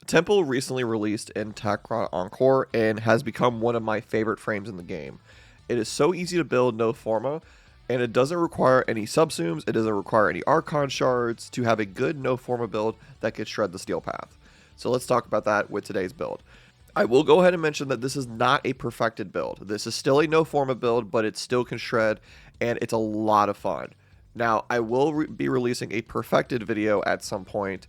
Temple recently released in Tacron Encore and has become one of my favorite frames in the game. It is so easy to build, no Forma, and it doesn't require any subsumes, it doesn't require any Archon shards to have a good no Forma build that can shred the Steel Path. So let's talk about that with today's build. I will go ahead and mention that this is not a perfected build. This is still a no Forma build, but it still can shred, and it's a lot of fun. Now, I will be releasing a perfected video at some point.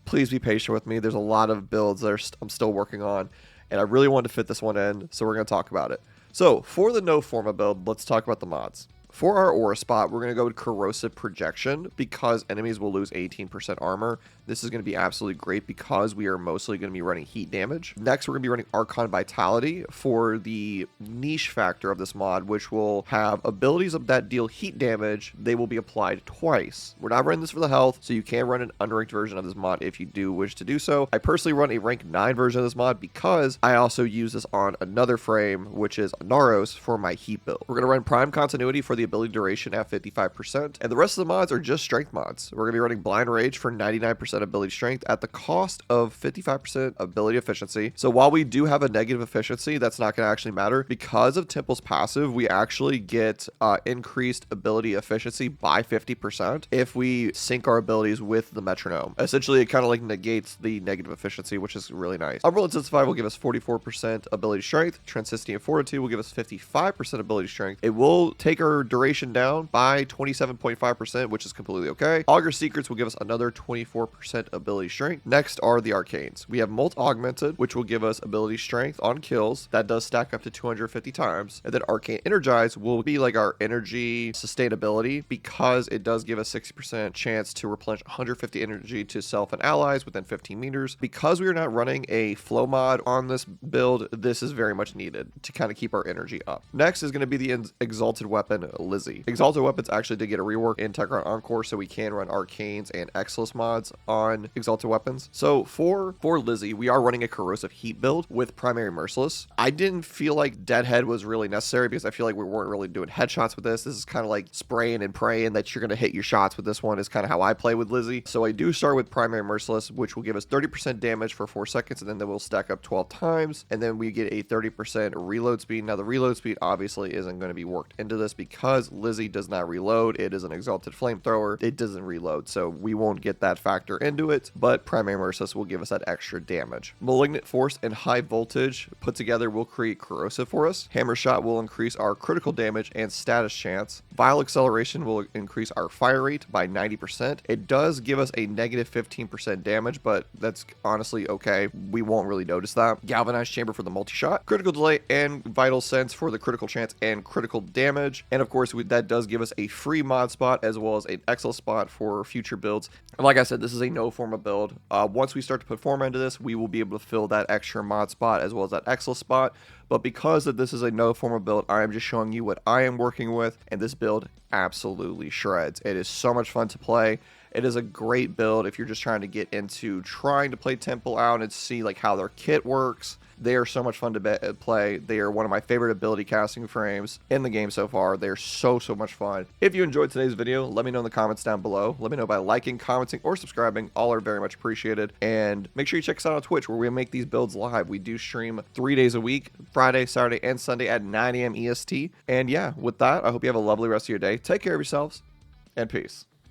Please be patient with me. There's a lot of builds that I'm still working on, and I really wanted to fit this one in, so we're going to talk about it. So, for the no Forma build, let's talk about the mods. For our aura spot, we're going to go with corrosive projection because enemies will lose 18% armor. This is going to be absolutely great because we are mostly going to be running heat damage. Next, we're going to be running Archon Vitality for the niche factor of this mod, which will have abilities that deal heat damage. They will be applied twice. We're not running this for the health, so you can run an unranked version of this mod if you do wish to do so. I personally run a rank 9 version of this mod because I also use this on another frame, which is Naros, for my heat build. We're going to run Prime Continuity for the ability duration at 55%, and the rest of the mods are just strength mods. We're going to be running Blind Rage for 99% ability strength at the cost of 55% ability efficiency. So while we do have a negative efficiency, that's not going to actually matter. Because of Temple's passive, we actually get increased ability efficiency by 50% if we sync our abilities with the metronome. Essentially, it kind of like negates the negative efficiency, which is really nice. Umbral Intensify will give us 44% ability strength. Transcendence and Fortitude will give us 55% ability strength. It will take our duration down by 27.5%, which is completely okay. Augur Secrets will give us another 24% ability strength. Next are the Arcanes. We have Molt Augmented, which will give us ability strength on kills. That does stack up to 250 times. And then Arcane Energize will be like our energy sustainability because it does give us 60% chance to replenish 150 energy to self and allies within 15 meters. Because we are not running a flow mod on this build, this is very much needed to kind of keep our energy up. Next is going to be the Exalted Weapon, Lizzie. Exalted Weapons actually did get a rework in Tacron Encore, so we can run Arcanes and Exilus mods on Exalted Weapons. So for Lizzie, we are running a corrosive heat build with primary merciless. I didn't feel like Deadhead was really necessary because I feel like we weren't really doing headshots with this. This is kind of like spraying and praying that you're going to hit your shots with this one is kind of how I play with Lizzie. So I do start with primary merciless, which will give us 30% damage for 4 seconds, and then we'll stack up 12 times, and then we get a 30% reload speed. Now the reload speed obviously isn't going to be worked into this because Lizzie does not reload. It is an exalted flamethrower. It doesn't reload, so we won't get that factor into it, but primary merciless will give us that extra damage. Malignant Force and High Voltage put together will create corrosive for us. Hammer Shot will increase our critical damage and status chance. Vile Acceleration will increase our fire rate by 90%. It does give us a negative 15% damage, but that's honestly okay. We won't really notice that. Galvanized Chamber for the multi-shot. Critical Delay and Vital Sense for the critical chance and critical damage. And of course, that does give us a free mod spot as well as an excellent spot for future builds. And like I said, this is a no Forma build. Once we start to put Forma into this, we will be able to fill that extra mod spot as well as that excellent spot. But because that this is a no Forma build, I am just showing you what I am working with, and this build absolutely shreds. It is so much fun to play. It is a great build if you're just trying to get into trying to play Temple out and see like how their kit works. They are so much fun to play. They are one of my favorite ability casting frames in the game so far. They're so much fun. If you enjoyed today's video, let me know in the comments down below. Let me know by liking, commenting, or subscribing. All are very much appreciated. And make sure you check us out on Twitch where we make these builds live. We do stream 3 days a week, Friday, Saturday, and Sunday at 9 a.m. EST. And yeah, with that, I hope you have a lovely rest of your day. Take care of yourselves, and peace.